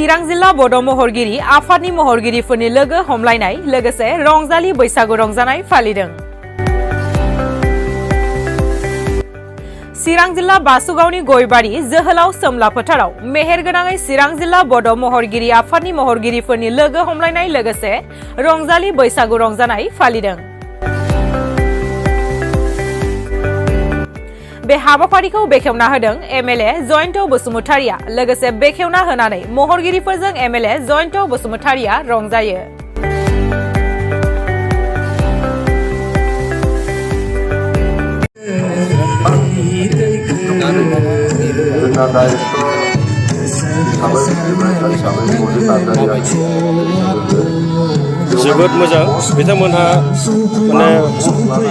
चिरां जिल्ला बड' महरगिरि आफादनि महरगिरिफोरनि लोगो हमलायनाय लोगोसे रंजालि बैसागु रंजानाय फालिदों। चिरां जिल्ला बासुगावनि गयबारि जोहोलाव सोमला फोथाराव मेहेरगोनाङै चिरां जिल्ला बड' महरगिरि आफादनि महरगिरिफोरनि लोगो हमलायनाय लोगोसे रंजालि बैसागु रंजानाय फालिदों। बे हाबाफारिखौ बेखेवना होदों एमएलए जयन्त बसुमतारिया लोगोसे बेखेवना होनानै महरगिरिफोरजों एमएलए जयन्त बसुमतारिया रंजायो। जोबोद मोजां बिथांमोनहा माने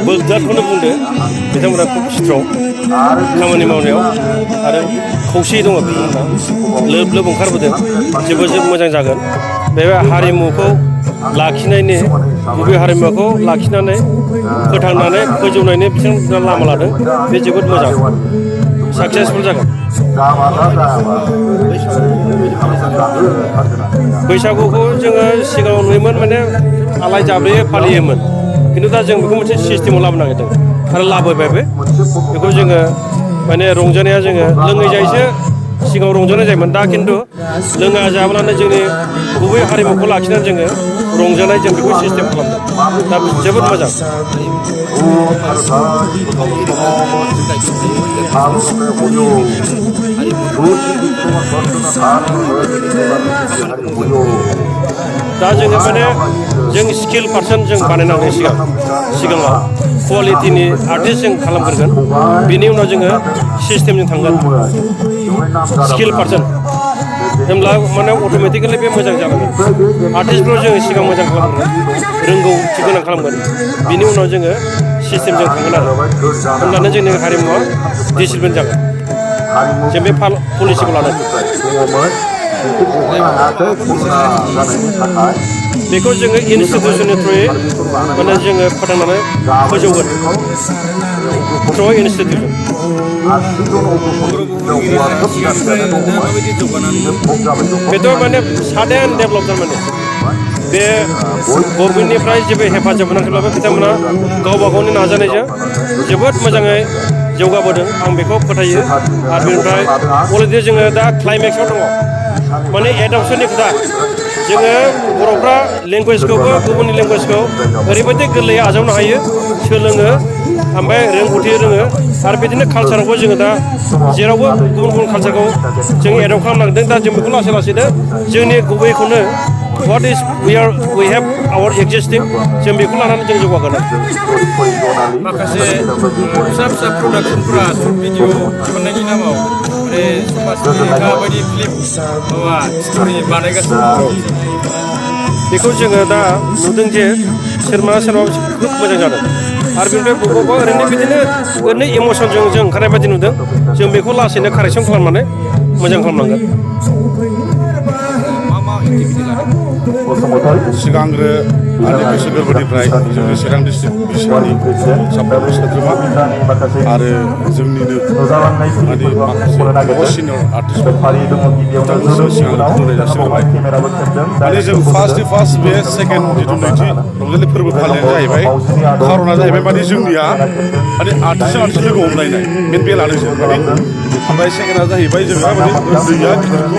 बोगदादखौनो बुंदो बिथांमोनहा खुब स्ट्रं खामानि मावनायाव आरो खौसेयै दङ बिथांमोनहा लोब लोब ओंखारबोदों जोबोद मोजां जागोन बे हारिमुखौ लाखिनायनि गुबै हारिमुखौ लाखिनानै फोथांनानै फोजौनायनि बिथांमोना लामा लादों बे जोबोद मोजां साक्सेसफुल जागोन। बैसागुखौ जोङो सिगाङाव नुयोमोन माने आलाय जाब्रैयै फालियोमोन खिन्थु दा जों बेखौ मोनसे सिस्टेमाव लाबोनो नागिरदों आरो लाबोबायबो बेखौ जोङो माने रंजानाया जोङो लोङै जायैसो सिगाङाव रंजानाय जायोमोन दा खिन्थु लोङा जाब्लानो जोंनि गुबै हारिमुखौ लाखिनानै जोङो रंजानाय जों बेखौ सिस्टेम खालामदों दा जोबोद मोजां। दा जोङो माने जों स्किल पार्सन जों बानायनांगौ सिगाङाव क्वालिटिनि आर्टिस्ट जों खालामग्रोगोन बिनि उनाव जोङो सिस्टेमजों थांगोन स्किल पार्सन होमब्ला माने अट'मेटिकेलि बे मोजां जागोन आर्टिस्टफोर जोङो सिगां मोजां खालामगोन रोंगौथि गोनां खालामगोन बिनि उनाव जोङो सिस्टेमजों थांगोन आरो होमब्लानो जोंनि हारिमुवा डिसिप्लिन जागोन जों बे पलिसिखौ लानानै बेखौ जोङो इनस्टिटिउसननि थ्रुयै माने जोङो फोथांनानै फोजौगोन थ्रु इनस्टिटिउसन। बेथ' माने साडेन डेभेलप थारमाने बे गभर्नमेन्टनिफ्राय जेबो हेफाजाब मोनाखैब्लाबो बिथांमोना गावबा गावनि नाजानायजों जोबोद मोजाङै जौगाबोदों आं बेखौ फोथायो आरो बेनिफ्राय अलरेडि जोङो दा क्लाइमेक्सआव दङ माने एडप्सननि खोथा जोङो बर'फ्रा लेंगुवेजखौबो गुबुननि लेंगुवेजखौ ओरैबायदि गोरलैयै आजावनो हायो सोलोङो ओमफ्राय रोंगौथि रोङो आरो बिदिनो कालसारावबो जोङो दा जेरावबो गुबुन गुबुन कालसारखौ जों एडप्ट खालामनांदों दा जों बेखौ लासै लासैनो जोंनि गुबैखौनो what is we have our existing जों बेखौ लानानै जों जौगागोन। माखासे फिसा फिसा प्रडाक्सनफोरा शर्ट भिडिअ दिहुननायनि नामाव माने समाजनि माबायदि फिल्म माबा स्ट'रि बानायगासिनो बेखौ जोङो दा नुदों जे सोरबा खोब मोजां जादों आरो बेनिफ्राय बबेबा ओरैनो बिदिनो ओरैनो इमसनजों जों ओंखारनाय बायदि नुदों जों बेखौ लासैनो कारेक्सन खालामनानै मोजां खालामनांगोन। सिगांग्रो आंनि गोसो गोरबोनिफ्राय जोंनि चिरां डिस्ट्रिक्ट बिसानि साफ्रोमबो सोद्रोमा आरो जोंनिनो माने माखासे सिनियर आर्टिस्टफोर बिथांमोनखौ सिगांग्रो खुलुमनाय जासिबाय माने जों फार्स्ट बे सेकेन्ड जिथु नैथि रंजालि फोरबो फालिनाया जाहैबाय खार'ना जाहैबाय माने जोंनिया माने आर्टिस्टजों आर्टिस्ट लोगो हमलायनाय मेन बे लादों जों माने ओमफ्राय सेकेन्डआ जाहैबाय जोंहा माने उन्दैया गिदिरखौ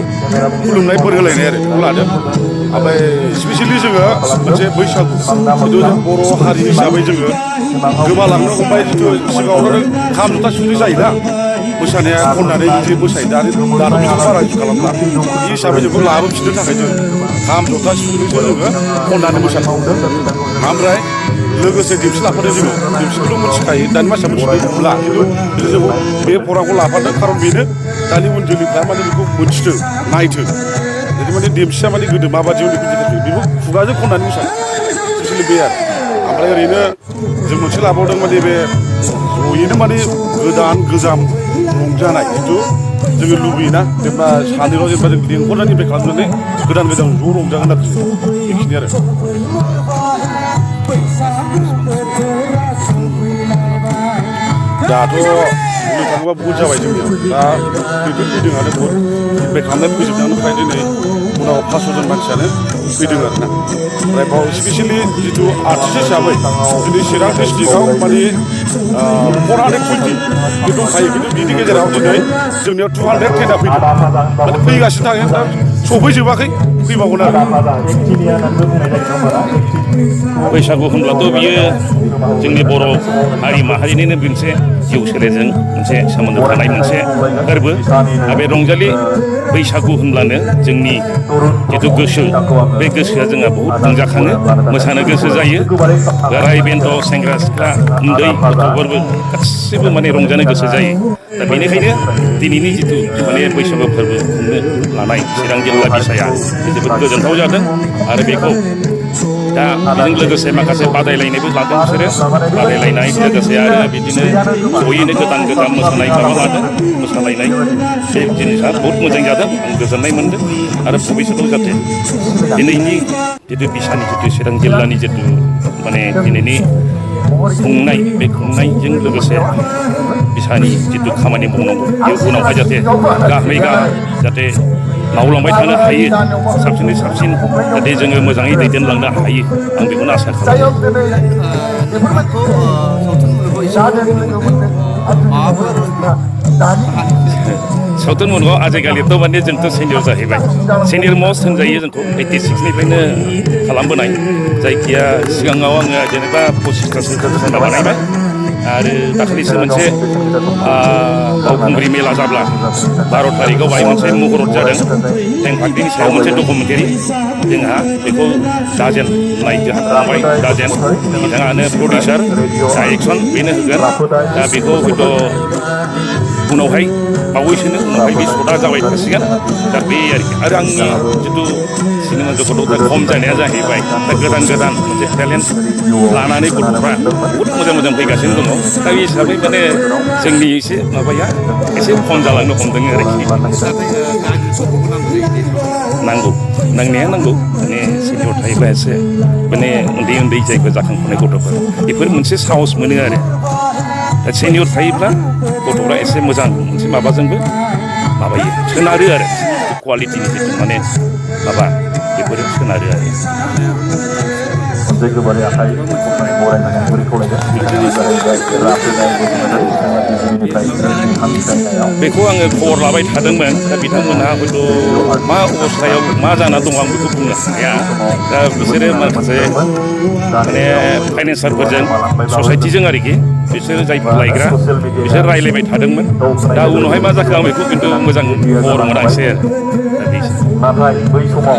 खुलुमनाय बोर होलायनाय आरो बेखौ लादों ओमफ्राय स्पेसियेलि जोङो मोनसे बैसागु जिथु बर' हारि हिसाबै जोङो गोमालांनो हमबाय जिथु सिगाङावनो खाम जथा सिफुं जायोना मोसानाया खननानै बिदि मोसायो दानि बेखौ बारा इउज खालामला बे हिसाबै जोंखौ लाबोफिननो थाखाय जों खाम जथा सिफुंजोंसो जोङो खननानै मोसानो ओमफ्राय लोगोसे दिपसि लाफादों जोङो दिपसिखौथ' मिथिखायो दानि मानसिया मिथिला खिन्थु जों बे फराखौ लाफादों खारन बेनो दानि उन जोलैफ्रा माने बेखौ मोनथिथों नायथों जुदि माने दिपसिया माने गोदो माबायदिमोन बेखौ खुगाजों खननानै मोसानो स्पेसियेलि बे आरो ओमफ्राय ओरैनो जों मोनसे लाबावदों माने बे जयैनो माने गोदान गोजाम रंजानाय जिथु जोङो लुबैयोना जेनेबा सानैल' जेनेबा जों लेंहरनायनिफ्राय खालामनानै गोदान गोदान ज' रंजागोन आरो बेखिनि आरो दाथ' बुंनो थाङोबा बहुद जाबाय जोंनियाव दा बेफोर फैदोंआनो बहुद बे खालामनाय फोजोबनानै फ्राय दिनै उनाव 500 जन मानसियानो फैदों आरोना ओमफ्राय बाव स्पेसियेलि जिथु आर्टिस्ट हिसाबै दिनै चिरां डिस्ट्रिक्टआव माने 420 बे दंखायो खिन्थु बिनि गेजेराव दिनै जोंनियाव 210 फैदों माने फैगासिनो थागोन दा सफैजोबाखै फैबावगोन आरो बैसागु होनब्लाथ' बियो जोंनि बर' हारि माहारिनिनो मोनसे जिउ सोलेरजों मोनसे सोमोन्दो थानाय मोनसे फोरबो आरो बे रंजालि बैसागु होनब्लानो जोंनि जिथु गोसो बे गोसोआ जोंहा बहुद रंजाखाङो मोसानो गोसो जायो बोराय बेन्थ' सेंग्रा सिख्ला उन्दै गथ'फोरबो गासिबो माने रंजानो गोसो जायो दा बेनिखायनो दिनैनि जिथु माने बैसागु फोरबो खुंनो लानाय चिरां जिल्ला बिसाया जोबोद गोजोनथाव जादों आरो बेखौ दा बेजों लोगोसे माखासे बादायलायनायबो लादों बिसोरो बादायलायनाय लोगोसे आरो बिदिनो जयैनो गोदान गोदान मोसानाय माबा लादों मोसालायनाय बे जिनिसा बहुद मोजां जादों आं गोजोननाय मोन्दों आरो भबिष्यतआव जाहाथे दिनैनि जितु बिसानि जितु चिरां जिल्लानि जितु माने दिनैनि खुंनाय बे खुंनायजों लोगोसे बिसानि जितु खामानि मावनांगौ बे उनावहाय जाहाथे गाहामै गाहाम जाहाथे मावलांबाय थानो हायो साबसिनै साबसिन जाहाथे जोङो मोजाङै दैदेनलांनो हायो आं बेखौनो आसा खालामो सावथुन मुलुगाव आजिखालिथ' माने जोंथ' सेनियर जाहैबाय सेनियर मस्ट होनजायो जोंखौ 86निफ्रायनो खालामबोनाय जायखिया सिगाङाव आङो जेनेबा 25थासो सिनेमा बानायबाय आरो दाखालिसो मोनसे बावखुंग्रि मेला जाब्ला 12 थारिखआव बाहाय मोनसे मुहरत जादों टेंफाख्रिनि सायाव मोनसे डकुमेन्टारि जोंहा बेखौ दाजेन होननाय जोंहा फंबाय दाजेन बिथाङानो प्रडिउसार डाइरेक्सन बेनो होगोन दा बेखौ हयथ' उनावहाय बावैसोनो उनावहाय बे सदा जाबाय थासिगोन दा बे आरो आंनि जिथु सिनेमा जगताव दा खम जानाया जाहैबाय दा गोदान गोदान मोनसे टेलेन्ट लानानै गथ'फ्रा बहुद मोजां मोजां फैगासिनो दङ दा बे हिसाबै माने जोंनि एसे माबाया एसे खम जालांनो हमदों आरोखि नांगौ नांनाया नांगौ माने सिनियर थायोब्ला एसे माने उन्दै उन्दै जायफोर जाखांफुनाय गथ'फोर बेफोर मोनसे साहस मोनो आरो दा सिनियर थायोब्ला गथ'फ्रा एसे मोजां मोनसे माबाजोंबो माबायो सोनारो आरो क्वालिटिनि जितु माने माबा बेफोरो सोनारो आरो बेखौ आङो खबर लाबाय थादोंमोन दा बिथांमोनहा हयथ' मा अबस्थायाव मा जाना दं आं बेखौ बुंनो हाया दा बिसोरो माखासे माने फाइनेन्सारफोरजों ससाइटिजों आरोखि बिसोरो जायफोर लायग्रा बिसोर रायज्लायबाय थादोंमोन दा उनावहाय मा जाखो आं बेखौ खिन्थु मोजां खबर मोनाखिसै आरो दा